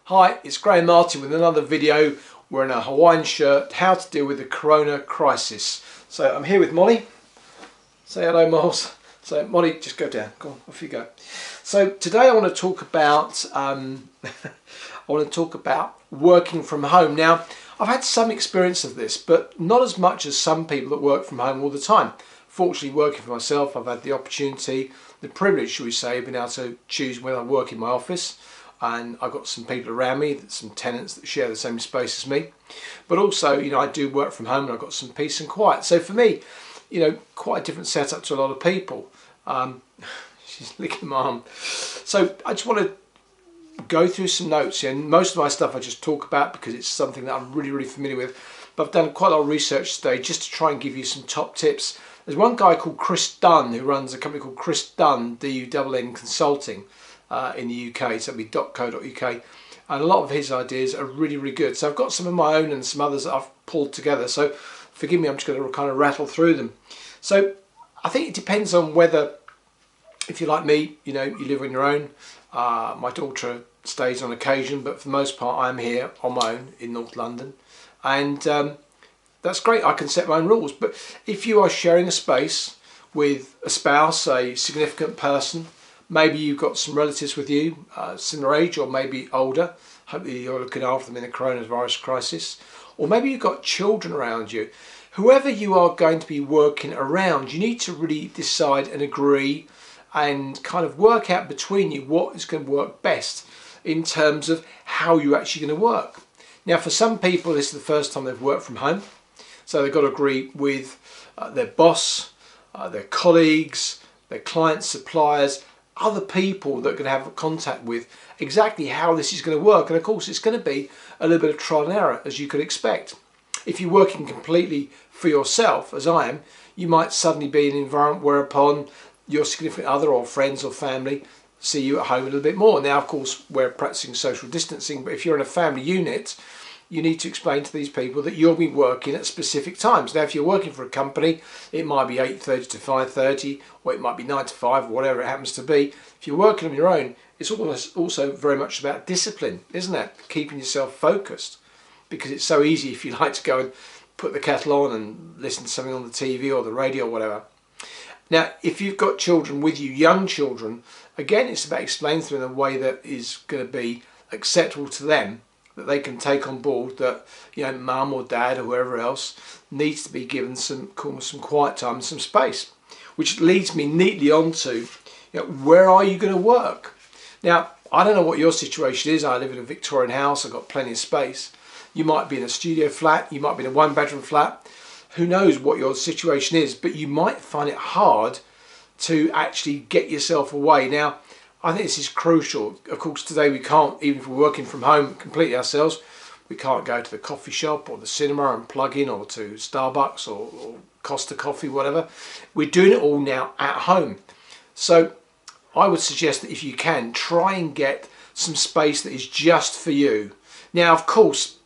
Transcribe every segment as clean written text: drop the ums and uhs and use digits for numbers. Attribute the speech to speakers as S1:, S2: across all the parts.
S1: Hi, it's Graham Martin with another video. We're in a Hawaiian shirt, how to deal with the Corona crisis. So I'm here with Molly. Say hello, Moles. So Molly, just go down. Go on, off you go. So today I want to talk about working from home. Now, I've had some experience of this, but not as much as some people that work from home all the time. Fortunately, working for myself, I've had the opportunity, the privilege, shall we say, of being able to choose when I work in my office. And I've got some people around me, some tenants that share the same space as me. But also, I do work from home and I've got some peace and quiet. So for me, quite a different setup to a lot of people. She's licking my arm. So I just want to go through some notes here. And most of my stuff I just talk about because it's something that I'm really familiar with. But I've done quite a lot of research today just to try and give you some top tips. There's one guy called Chris Dunn who runs a company called Chris Dunn, D-U-N-N Consulting. In the UK, so it'll be .co.uk, and a lot of his ideas are really good. So I've got some of my own and some others that I've pulled together, so forgive me, I'm just going to kind of rattle through them. So I think it depends on whether, if you're like me, you live on your own. My daughter stays on occasion, but for the most part I'm here on my own in North London, and that's great. I can set my own rules. But if you are sharing a space with a spouse, a significant person, maybe you've got some relatives with you, similar age or maybe older. Hopefully you're looking after them in the coronavirus crisis. Or maybe you've got children around you. Whoever you are going to be working around, you need to really decide and agree and kind of work out between you what is going to work best in terms of how you're actually going to work. Now, for some people, this is the first time they've worked from home. So they've got to agree with their boss, their colleagues, their clients, suppliers, other people that are going to have contact with exactly how this is going to work. And of course it's going to be a little bit of trial and error, as you could expect. If you're working completely for yourself, as I am, you might suddenly be in an environment whereupon your significant other or friends or family see you at home a little bit more. Now, of course, we're practicing social distancing, but if you're in a family unit, you need to explain to these people that you'll be working at specific times. Now, if you're working for a company, it might be 8:30 to 5:30, or it might be 9 to 5, or whatever it happens to be. If you're working on your own, it's also very much about discipline, isn't it? Keeping yourself focused, because it's so easy if you like to go and put the kettle on and listen to something on the TV or the radio or whatever. Now, if you've got children with you, young children, again, it's about explaining to them in a way that is going to be acceptable to them, that they can take on board, that mum or dad or whoever else needs to be given some quiet time and some space. Which leads me neatly on to where are you going to work? Now, I don't know what your situation is. I live in a Victorian house. I've got plenty of space. You might be in a studio flat, you might be in a one-bedroom flat. Who knows what your situation is, but you might find it hard to actually get yourself away. Now, I think this is crucial. Of course, today we can't, even if we're working from home completely ourselves, we can't go to the coffee shop or the cinema and plug in, or to Starbucks or Costa Coffee, whatever. We're doing it all now at home. So I would suggest that if you can, try and get some space that is just for you. Now, of course,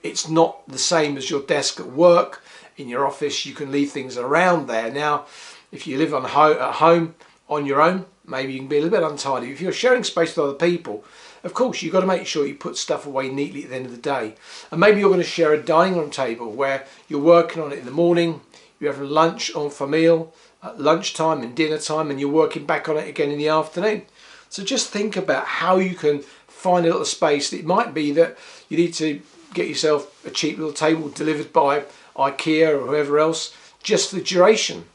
S1: it's not the same as your desk at work. In your office, you can leave things around there. Now, if you live at home on your own, maybe you can be a little bit untidy. If you're sharing space with other people, of course, you've got to make sure you put stuff away neatly at the end of the day. And maybe you're going to share a dining room table where you're working on it in the morning, you have lunch en famille at lunchtime and dinner time, and you're working back on it again in the afternoon. So just think about how you can find a little space. It might be that you need to get yourself a cheap little table delivered by IKEA or whoever else, just for the duration.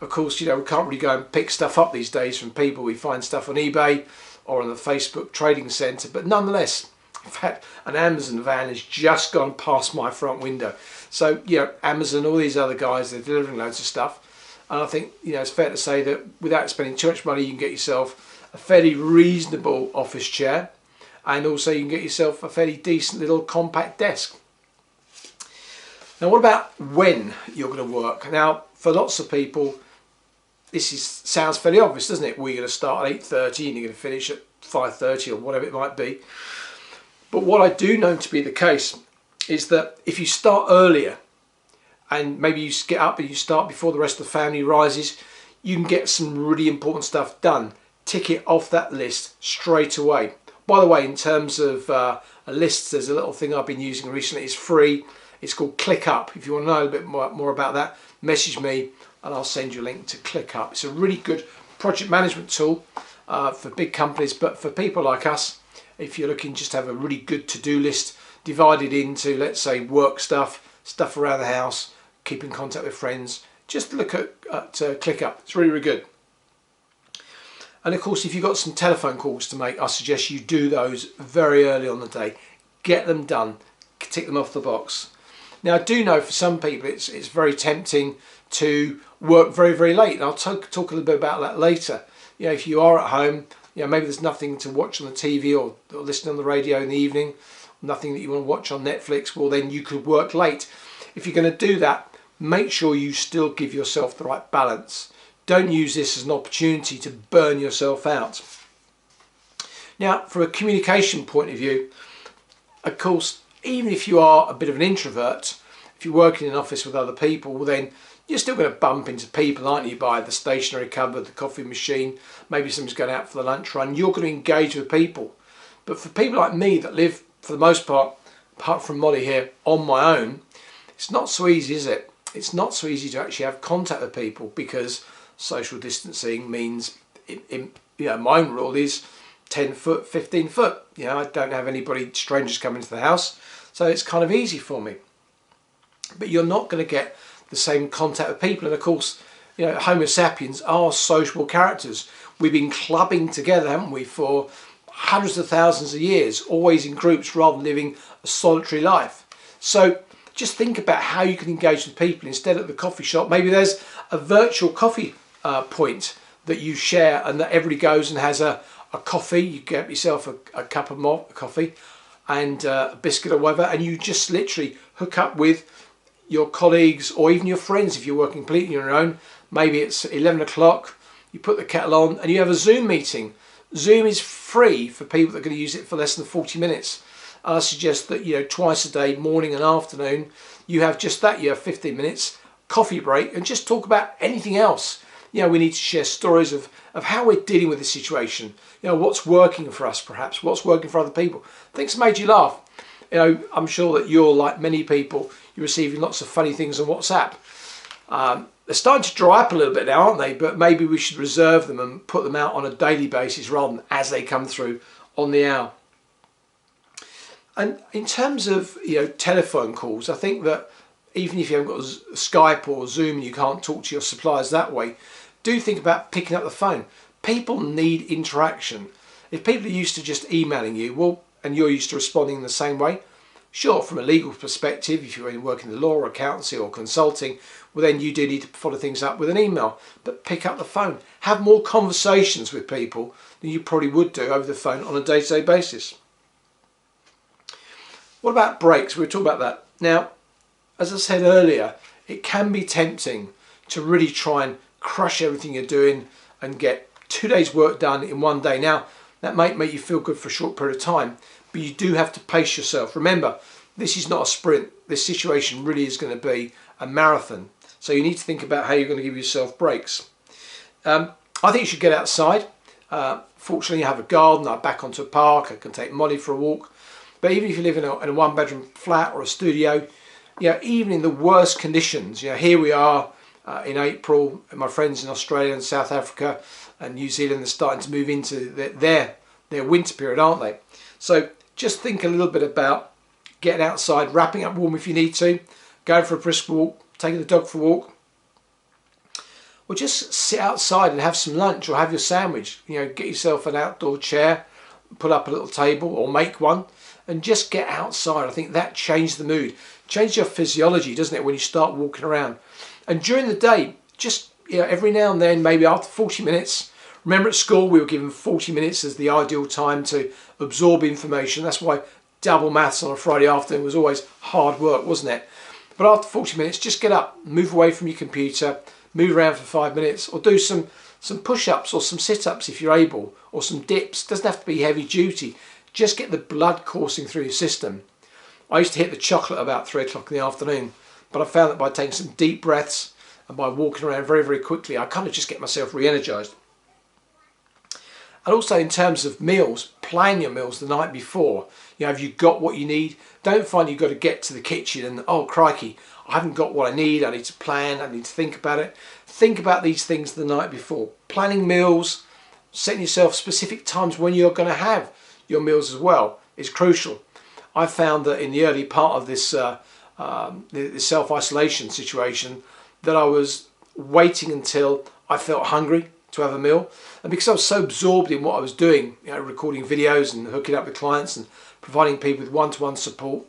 S1: Of course, we can't really go and pick stuff up these days from people. We find stuff on eBay or on the Facebook Trading Centre, but nonetheless, in fact, an Amazon van has just gone past my front window. So, Amazon, all these other guys, they're delivering loads of stuff. And I think, it's fair to say that without spending too much money, you can get yourself a fairly reasonable office chair, and also you can get yourself a fairly decent little compact desk. Now, what about when you're going to work? Now, for lots of people, sounds fairly obvious, doesn't it? We're going to start at 8:30 and you're going to finish at 5:30 or whatever it might be. But what I do know to be the case is that if you start earlier, and maybe you get up and you start before the rest of the family rises, you can get some really important stuff done. Tick it off that list straight away. By the way, in terms of lists, there's a little thing I've been using recently. It's free. It's called ClickUp. If you want to know a bit more about that, message me and I'll send you a link to ClickUp. It's a really good project management tool for big companies, but for people like us, if you're looking just to have a really good to-do list divided into, let's say, work stuff around the house, keep in contact with friends, just look at ClickUp. It's really, really good. And of course, if you've got some telephone calls to make, I suggest you do those very early on the day. Get them done, tick them off the box. Now, I do know for some people it's very tempting to work very, very late, and I'll talk a little bit about that later. You know, if you are at home, you know, maybe there's nothing to watch on the TV or listen on the radio in the evening, nothing that you want to watch on Netflix, well then you could work late. If you're going to do that, make sure you still give yourself the right balance. Don't use this as an opportunity to burn yourself out. Now, from a communication point of view, of course, even if you are a bit of an introvert, if you're working in an office with other people, well then you're still going to bump into people, aren't you, by the stationery cupboard, the coffee machine, maybe someone's going out for the lunch run. You're going to engage with people. But for people like me that live, for the most part, apart from Molly here, on my own, it's not so easy, is it? It's not so easy to actually have contact with people because social distancing means, you know, my own rule is 10 foot, 15 foot. You know, I don't have anybody, strangers coming into the house, so it's kind of easy for me. But you're not going to get the same contact with people. And of course, you know, Homo sapiens are sociable characters. We've been clubbing together, haven't we, for hundreds of thousands of years, always in groups rather than living a solitary life. So just think about how you can engage with people instead at the coffee shop. Maybe there's a virtual coffee point that you share and that everybody goes and has a coffee. You get yourself a cup of coffee and a biscuit or whatever, and you just literally hook up with your colleagues or even your friends if you're working completely on your own. Maybe it's 11 o'clock, you put the kettle on and you have a Zoom meeting. Zoom is free for people that are going to use it for less than 40 minutes. And I suggest that, you know, twice a day, morning and afternoon, you have just that. You have 15 minutes, coffee break, and just talk about anything else. You know, we need to share stories of how we're dealing with the situation. You know, what's working for us perhaps, what's working for other people. Things made you laugh. You know, I'm sure that you're like many people, you're receiving lots of funny things on WhatsApp. They're starting to dry up a little bit now, aren't they? But maybe we should reserve them and put them out on a daily basis rather than as they come through on the hour. And in terms of, you know, telephone calls, I think that even if you haven't got Skype or Zoom and you can't talk to your suppliers that way, do think about picking up the phone. People need interaction. If people are used to just emailing you, well, and you're used to responding in the same way, sure, from a legal perspective, if you're working in the law or accountancy or consulting, well then you do need to follow things up with an email. But pick up the phone. Have more conversations with people than you probably would do over the phone on a day-to-day basis. What about breaks? We were talking about that. Now, as I said earlier, it can be tempting to really try and crush everything you're doing and get 2 days work done in one day. Now, that might make you feel good for a short period of time, but you do have to pace yourself. Remember, this is not a sprint. This situation really is going to be a marathon. So you need to think about how you're going to give yourself breaks. I think you should get outside. Fortunately, I have a garden. I'm back onto a park. I can take Molly for a walk. But even if you live in a one-bedroom flat or a studio, you know, even in the worst conditions, you know, here we are in April, and my friends in Australia and South Africa and New Zealand are starting to move into their winter period, aren't they? So just think a little bit about getting outside, wrapping up warm if you need to, going for a brisk walk, taking the dog for a walk, or just sit outside and have some lunch or have your sandwich. You know, get yourself an outdoor chair, put up a little table or make one, and just get outside. I think that changed the mood, changed your physiology, doesn't it, when you start walking around. And during the day, just, you know, every now and then, maybe after 40 minutes. Remember at school we were given 40 minutes as the ideal time to absorb information. That's why double maths on a Friday afternoon was always hard work, wasn't it? But after 40 minutes, just get up, move away from your computer, move around for 5 minutes, or do some push-ups or some sit-ups if you're able, or some dips. Doesn't have to be heavy duty. Just get the blood coursing through your system. I used to hit the chocolate about 3 o'clock in the afternoon, but I found that by taking some deep breaths and by walking around very, very quickly, I kind of just get myself re-energized. And also in terms of meals, plan your meals the night before. You know, have you got what you need? Don't find you've got to get to the kitchen and, oh crikey, I haven't got what I need, I need to plan, I need to think about it. Think about these things the night before. Planning meals, setting yourself specific times when you're going to have your meals as well is crucial. I found that in the early part of this self-isolation situation that I was waiting until I felt hungry to have a meal, and because I was so absorbed in what I was doing, you know, recording videos and hooking up with clients and providing people with one-to-one support,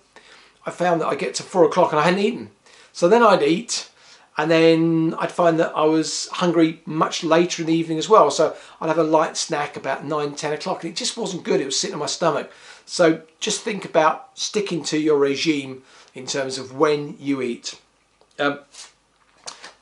S1: I found that I get to 4 o'clock and I hadn't eaten. So then I'd eat, and then I'd find that I was hungry much later in the evening as well. So I'd have a light snack about 9, 10 o'clock, and it just wasn't good. It was sitting in my stomach. So just think about sticking to your regime in terms of when you eat.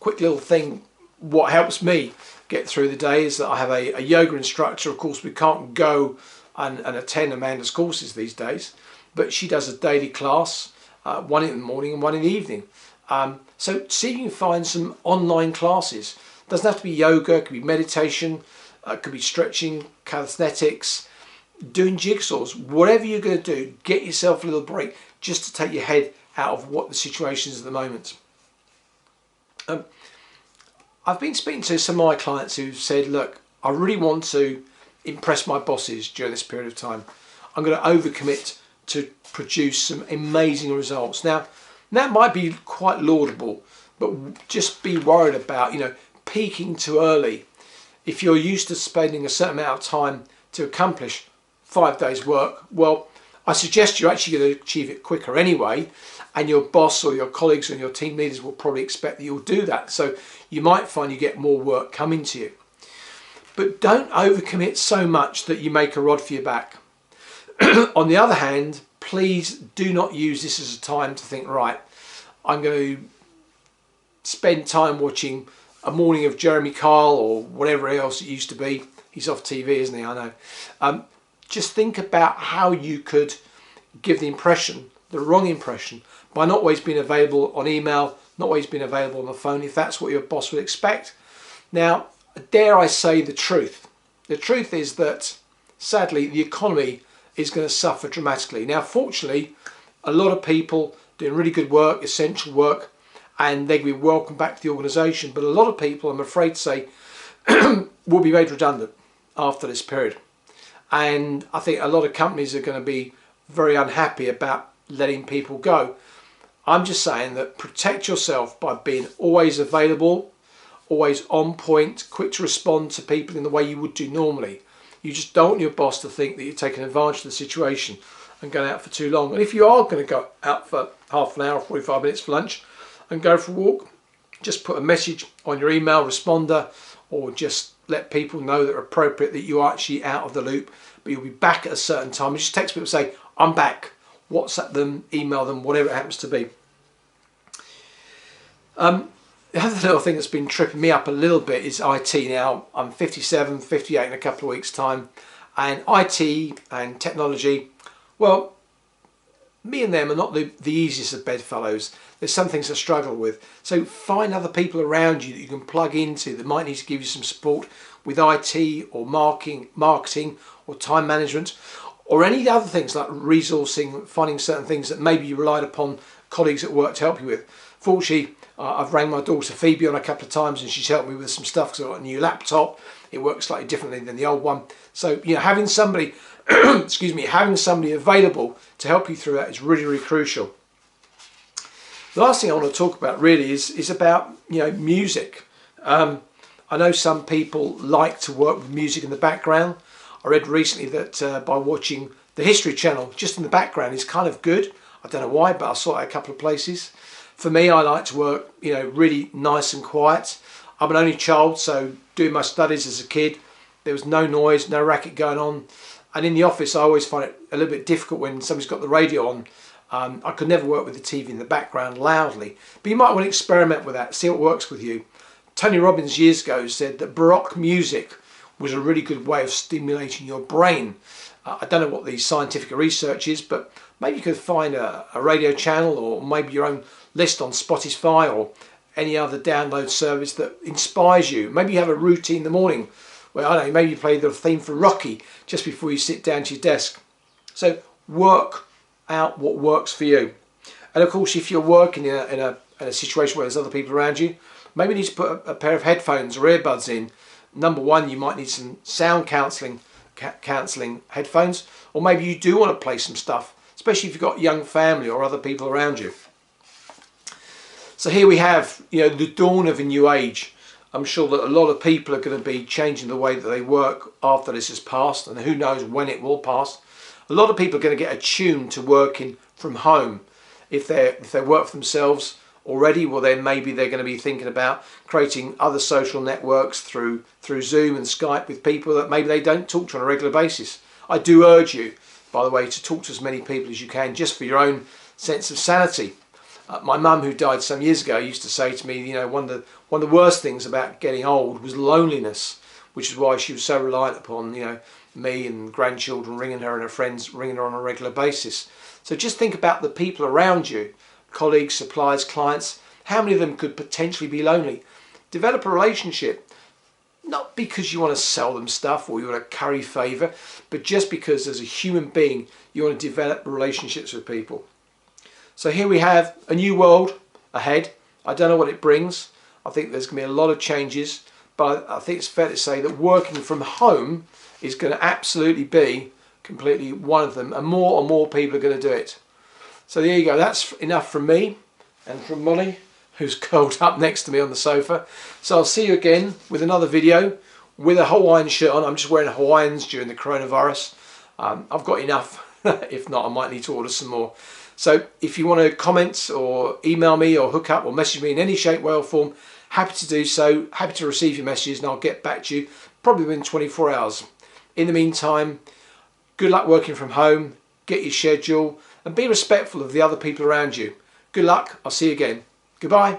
S1: Quick little thing, what helps me get through the day is that I have a yoga instructor. Of course, we can't go and attend Amanda's courses these days, but she does a daily class, one in the morning and one in the evening. So see if you can find some online classes. Doesn't have to be yoga, it could be meditation, it could be stretching, calisthenics, doing jigsaws, whatever you're going to do, get yourself a little break just to take your head out of what the situation is at the moment. I've been speaking to some of my clients who've said, look, I really want to impress my bosses during this period of time. I'm going to overcommit to produce some amazing results. Now, that might be quite laudable, but just be worried about, you know, peaking too early. If you're used to spending a certain amount of time to accomplish 5 days work, well, I suggest you're actually going to achieve it quicker anyway, and your boss or your colleagues and your team leaders will probably expect that you'll do that. So you might find you get more work coming to you. But don't overcommit so much that you make a rod for your back. On the other hand, please do not use this as a time to think, right, I'm going to spend time watching A Morning of Jeremy Kyle or whatever else it used to be. He's off TV, isn't he? I know. Just think about how you could give the impression, the wrong impression, by not always being available on email, not always being available on the phone, if that's what your boss would expect. Now, dare I say the truth? The truth is that, sadly, the economy is going to suffer dramatically. Now, fortunately, a lot of people doing really good work, essential work, and they can be welcome back to the organisation. But a lot of people, I'm afraid to say, will be made redundant after this period. And I think a lot of companies are going to be very unhappy about letting people go. I'm just saying that protect yourself by being always available, always on point, quick to respond to people in the way you would do normally. You just don't want your boss to think that you're taking advantage of the situation and going out for too long. And if you are going to go out for half an hour, 45 minutes for lunch and go for a walk, just put a message on your email responder, or just let people know that are appropriate that you're actually out of the loop, but you'll be back at a certain time. You just text people and say, I'm back. WhatsApp them, email them, whatever it happens to be. The other little thing that's been tripping me up a little bit is IT. Now, I'm 57, 58 in a couple of weeks' time, and IT and technology, well, me and them are not the easiest of bedfellows. There's some things I struggle with. So find other people around you that you can plug into that might need to give you some support with IT or marketing or time management, or any other things like resourcing, finding certain things that maybe you relied upon colleagues at work to help you with. Fortunately, I've rang my daughter Phoebe on a couple of times and she's helped me with some stuff because I've got a new laptop. It works slightly differently than the old one. So, you know, having somebody, excuse me, having somebody available to help you through that is really, really crucial. The last thing I want to talk about really is about, you know, music. I know some people like to work with music in the background. I read recently that by watching the History Channel just in the background is kind of good. I don't know why, but I saw it a couple of places. For me, I like to work, you know, really nice and quiet. I'm an only child, so doing my studies as a kid, there was no noise, no racket going on. And in the office, I always find it a little bit difficult when somebody's got the radio on. I could never work with the TV in the background loudly. But you might want to experiment with that, see what works with you. Tony Robbins years ago said that Baroque music was a really good way of stimulating your brain. I don't know what the scientific research is, but maybe you could find a radio channel or maybe your own list on Spotify or any other download service that inspires you. Maybe you have a routine in the morning well, I don't know, maybe you play the theme for Rocky just before you sit down to your desk. So work out what works for you. And of course, if you're working in a situation where there's other people around you, maybe you need to put a pair of headphones or earbuds in. Number one, you might need some sound cancelling headphones, or maybe you do want to play some stuff, especially if you've got a young family or other people around you. So here we have, the dawn of a new age. I'm sure that a lot of people are going to be changing the way that they work after this has passed, and who knows when it will pass. A lot of people are going to get attuned to working from home. If they work for themselves already, well then maybe they're going to be thinking about creating other social networks through Zoom and Skype with people that maybe they don't talk to on a regular basis. I do urge you, by the way, to talk to as many people as you can, just for your own sense of sanity. My mum, who died some years ago, used to say to me, one of the worst things about getting old was loneliness, which is why she was so reliant upon, me and grandchildren ringing her and her friends ringing her on a regular basis. So just think about the people around you, colleagues, suppliers, clients. How many of them could potentially be lonely? Develop a relationship, not because you want to sell them stuff or you want to curry favour, but just because as a human being you want to develop relationships with people. So here we have a new world ahead. I don't know what it brings. I think there's going to be a lot of changes, but I think it's fair to say that working from home is going to absolutely be completely one of them, and more people are going to do it. So there you go, that's enough from me and from Molly, who's curled up next to me on the sofa. So I'll see you again with another video with a Hawaiian shirt on. I'm just wearing Hawaiians during the coronavirus. I've got enough. If not, I might need to order some more. So if you want to comment or email me or hook up or message me in any shape, way or form, happy to do so. Happy to receive your messages, and I'll get back to you probably within 24 hours. In the meantime, good luck working from home, get your schedule, and be respectful of the other people around you. Good luck, I'll see you again. Goodbye.